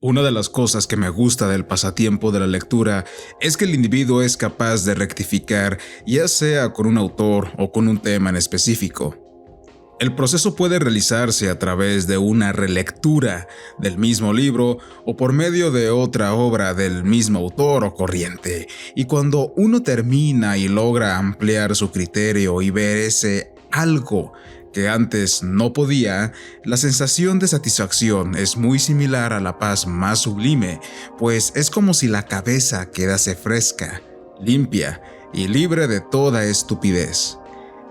Una de las cosas que me gusta del pasatiempo de la lectura es que el individuo es capaz de rectificar, ya sea con un autor o con un tema en específico. El proceso puede realizarse a través de una relectura del mismo libro o por medio de otra obra del mismo autor o corriente, y cuando uno termina y logra ampliar su criterio y ver ese algo que antes no podía, la sensación de satisfacción es muy similar a la paz más sublime, pues es como si la cabeza quedase fresca, limpia y libre de toda estupidez.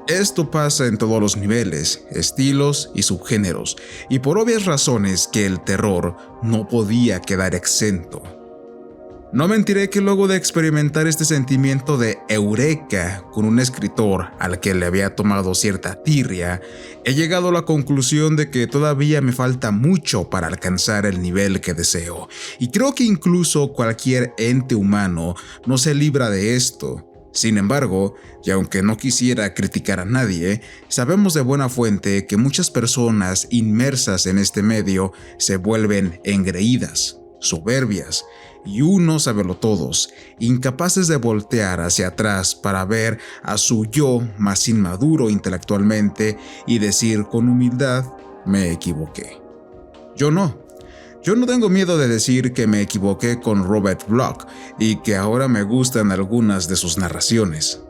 Esto pasa en todos los niveles, estilos y subgéneros, y por obvias razones que el terror no podía quedar exento. No mentiré que luego de experimentar este sentimiento de eureka con un escritor al que le había tomado cierta tirria, he llegado a la conclusión de que todavía me falta mucho para alcanzar el nivel que deseo, y creo que incluso cualquier ente humano no se libra de esto. Sin embargo, y aunque no quisiera criticar a nadie, sabemos de buena fuente que muchas personas inmersas en este medio se vuelven engreídas, soberbias y unos sabelotodos, incapaces de voltear hacia atrás para ver a su yo más inmaduro intelectualmente y decir con humildad: me equivoqué. Yo no tengo miedo de decir que me equivoqué con Robert Bloch y que ahora me gustan algunas de sus narraciones.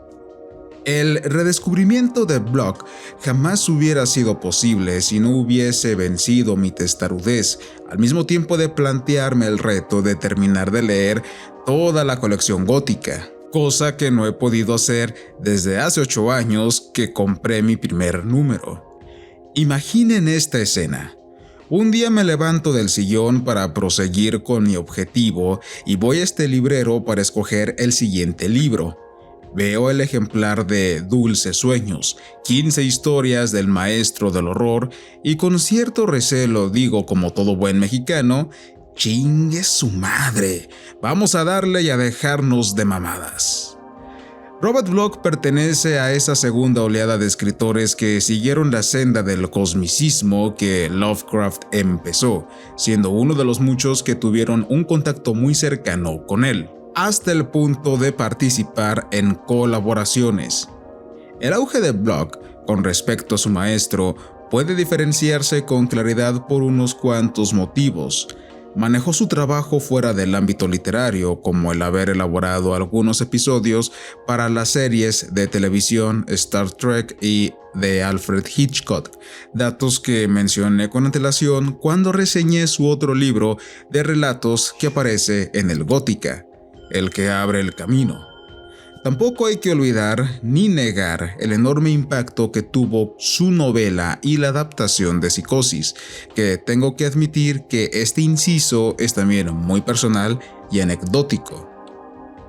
El redescubrimiento de Bloch jamás hubiera sido posible si no hubiese vencido mi testarudez, al mismo tiempo de plantearme el reto de terminar de leer toda la colección gótica, cosa que no he podido hacer desde hace 8 años que compré mi primer número. Imaginen esta escena. Un día me levanto del sillón para proseguir con mi objetivo y voy a este librero para escoger el siguiente libro. Veo el ejemplar de Dulces Sueños, 15 historias del maestro del horror, y con cierto recelo digo, como todo buen mexicano: ¡chingue su madre! Vamos a darle y a dejarnos de mamadas. Robert Bloch pertenece a esa segunda oleada de escritores que siguieron la senda del cosmicismo que Lovecraft empezó, siendo uno de los muchos que tuvieron un contacto muy cercano con él, hasta el punto de participar en colaboraciones. El auge de Bloch con respecto a su maestro puede diferenciarse con claridad por unos cuantos motivos. Manejó su trabajo fuera del ámbito literario, como el haber elaborado algunos episodios para las series de televisión Star Trek y de Alfred Hitchcock, datos que mencioné con antelación cuando reseñé su otro libro de relatos que aparece en el Gótica, El que abre el camino. Tampoco hay que olvidar ni negar el enorme impacto que tuvo su novela y la adaptación de Psicosis, que tengo que admitir que este inciso es también muy personal y anecdótico.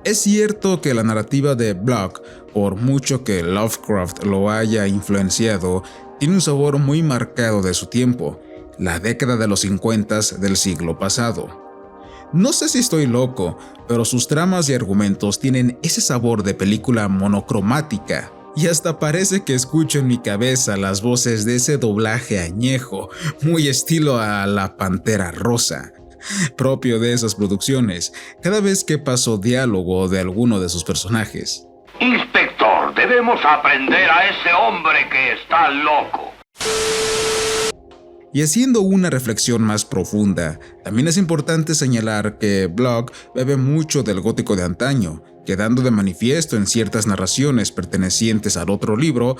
Es cierto que la narrativa de Bloch, por mucho que Lovecraft lo haya influenciado, tiene un sabor muy marcado de su tiempo, la década de los 50 del siglo pasado. No sé si estoy loco, pero sus tramas y argumentos tienen ese sabor de película monocromática, y hasta parece que escucho en mi cabeza las voces de ese doblaje añejo, muy estilo a La Pantera Rosa, propio de esas producciones, cada vez que paso diálogo de alguno de sus personajes. Inspector, debemos aprender a ese hombre que está loco. Y haciendo una reflexión más profunda, también es importante señalar que Bloch bebe mucho del gótico de antaño, quedando de manifiesto en ciertas narraciones pertenecientes al otro libro,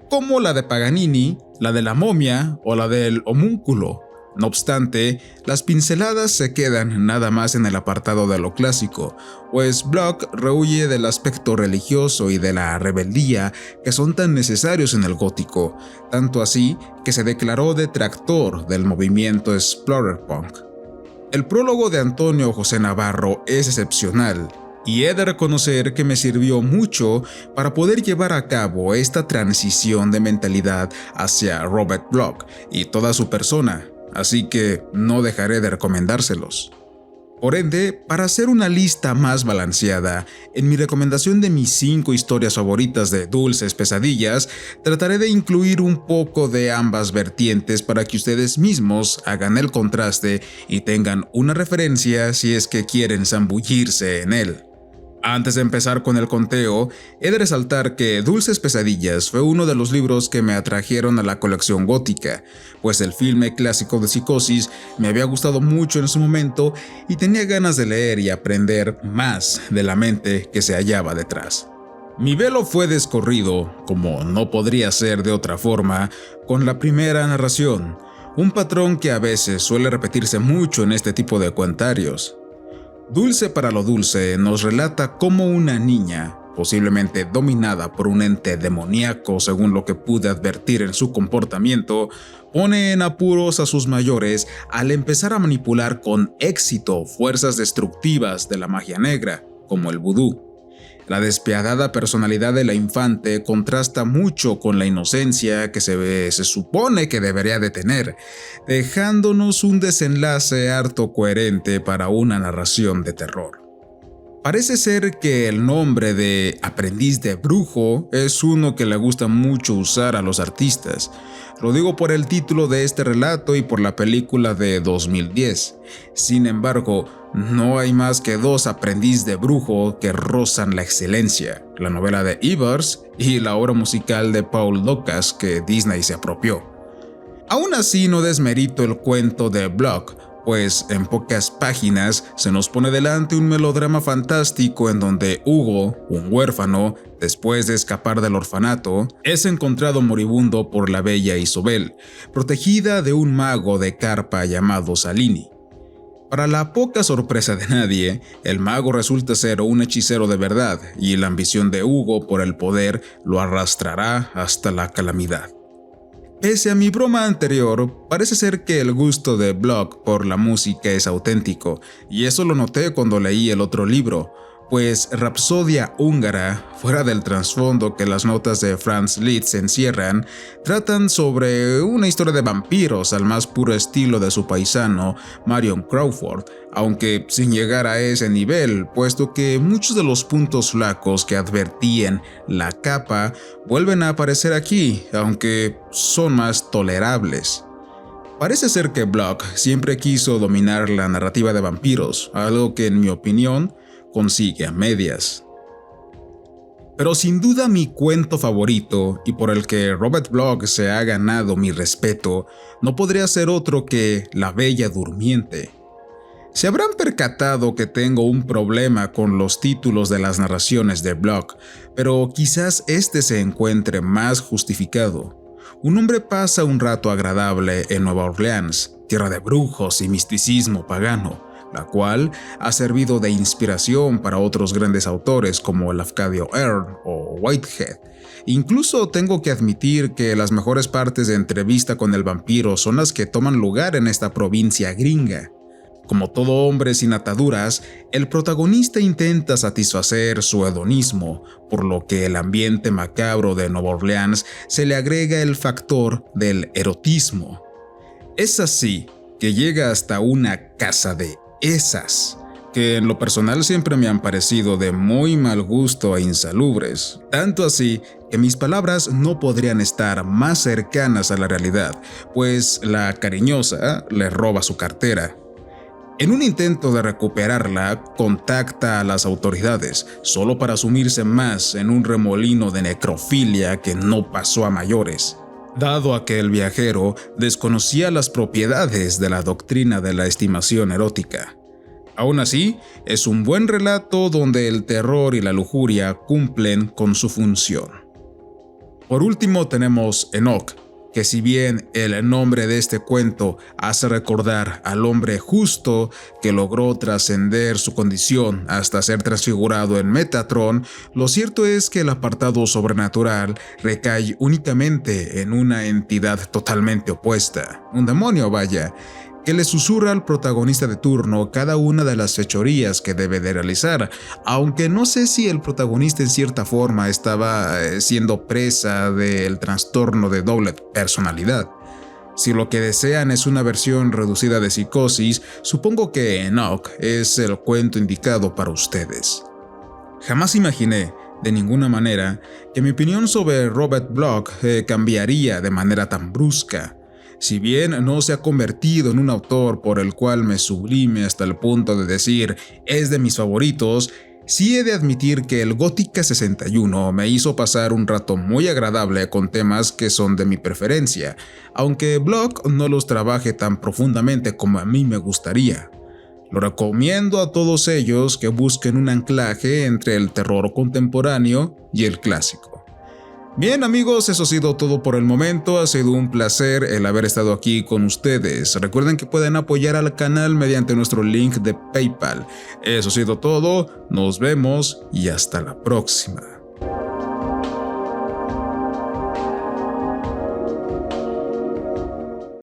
como la de Paganini, la de la momia o la del homúnculo. No obstante, las pinceladas se quedan nada más en el apartado de lo clásico, pues Bloch rehuye del aspecto religioso y de la rebeldía que son tan necesarios en el gótico, tanto así que se declaró detractor del movimiento Explorer-Punk. El prólogo de Antonio José Navarro es excepcional, y he de reconocer que me sirvió mucho para poder llevar a cabo esta transición de mentalidad hacia Robert Bloch y toda su persona. Así que no dejaré de recomendárselos. Por ende, para hacer una lista más balanceada, en mi recomendación de mis 5 historias favoritas de Dulces Pesadillas, trataré de incluir un poco de ambas vertientes para que ustedes mismos hagan el contraste y tengan una referencia si es que quieren zambullirse en él. Antes de empezar con el conteo, he de resaltar que Dulces Pesadillas fue uno de los libros que me atrajeron a la colección gótica, pues el filme clásico de Psicosis me había gustado mucho en su momento y tenía ganas de leer y aprender más de la mente que se hallaba detrás. Mi velo fue descorrido, como no podría ser de otra forma, con la primera narración, un patrón que a veces suele repetirse mucho en este tipo de cuentarios. Dulce para lo dulce nos relata cómo una niña, posiblemente dominada por un ente demoníaco según lo que pude advertir en su comportamiento, pone en apuros a sus mayores al empezar a manipular con éxito fuerzas destructivas de la magia negra, como el vudú. La despiadada personalidad de la infante contrasta mucho con la inocencia que se supone que debería de tener, dejándonos un desenlace harto coherente para una narración de terror. Parece ser que el nombre de aprendiz de brujo es uno que le gusta mucho usar a los artistas. Lo digo por el título de este relato y por la película de 2010. Sin embargo, no hay más que 2 aprendiz de brujo que rozan la excelencia, la novela de Evers y la obra musical de Paul Dukas que Disney se apropió. Aún así no desmerito el cuento de Block, pues en pocas páginas se nos pone delante un melodrama fantástico en donde Hugo, un huérfano, después de escapar del orfanato, es encontrado moribundo por la bella Isobel, protegida de un mago de carpa llamado Salini. Para la poca sorpresa de nadie, el mago resulta ser un hechicero de verdad y la ambición de Hugo por el poder lo arrastrará hasta la calamidad. Pese a mi broma anterior, parece ser que el gusto de Block por la música es auténtico, y eso lo noté cuando leí el otro libro, pues Rapsodia húngara, fuera del trasfondo que las notas de Franz Liszt encierran, tratan sobre una historia de vampiros al más puro estilo de su paisano Marion Crawford, aunque sin llegar a ese nivel, puesto que muchos de los puntos flacos que advertí en La Capa vuelven a aparecer aquí, aunque son más tolerables. Parece ser que Block siempre quiso dominar la narrativa de vampiros, algo que en mi opinión consigue a medias. Pero sin duda mi cuento favorito, y por el que Robert Bloch se ha ganado mi respeto, no podría ser otro que La Bella Durmiente. Se habrán percatado que tengo un problema con los títulos de las narraciones de Bloch, pero quizás este se encuentre más justificado. Un hombre pasa un rato agradable en Nueva Orleans, tierra de brujos y misticismo pagano, la cual ha servido de inspiración para otros grandes autores como Lafcadio Hearn o Whitehead. Incluso tengo que admitir que las mejores partes de Entrevista con el vampiro son las que toman lugar en esta provincia gringa. Como todo hombre sin ataduras, el protagonista intenta satisfacer su hedonismo, por lo que el ambiente macabro de Nueva Orleans se le agrega el factor del erotismo. Es así que llega hasta una casa de esas, que en lo personal siempre me han parecido de muy mal gusto e insalubres, tanto así que mis palabras no podrían estar más cercanas a la realidad, pues la cariñosa le roba su cartera. En un intento de recuperarla, contacta a las autoridades, solo para sumirse más en un remolino de necrofilia que no pasó a mayores. Dado a que el viajero desconocía las propiedades de la doctrina de la estimación erótica. Aún así, es un buen relato donde el terror y la lujuria cumplen con su función. Por último tenemos Enoch, que si bien el nombre de este cuento hace recordar al hombre justo que logró trascender su condición hasta ser transfigurado en Metatron, lo cierto es que el apartado sobrenatural recae únicamente en una entidad totalmente opuesta, un demonio vaya, que le susurra al protagonista de turno cada una de las fechorías que debe de realizar, aunque no sé si el protagonista en cierta forma estaba siendo presa del trastorno de doble personalidad. Si lo que desean es una versión reducida de Psicosis, supongo que Enoch es el cuento indicado para ustedes. Jamás imaginé, de ninguna manera, que mi opinión sobre Robert Bloch cambiaría de manera tan brusca. Si bien no se ha convertido en un autor por el cual me sublime hasta el punto de decir es de mis favoritos, sí he de admitir que el Gótica 61 me hizo pasar un rato muy agradable con temas que son de mi preferencia, aunque Bloch no los trabaje tan profundamente como a mí me gustaría. Lo recomiendo a todos ellos que busquen un anclaje entre el terror contemporáneo y el clásico. Bien amigos, eso ha sido todo por el momento, ha sido un placer el haber estado aquí con ustedes. Recuerden que pueden apoyar al canal mediante nuestro link de PayPal. Eso ha sido todo, nos vemos y hasta la próxima.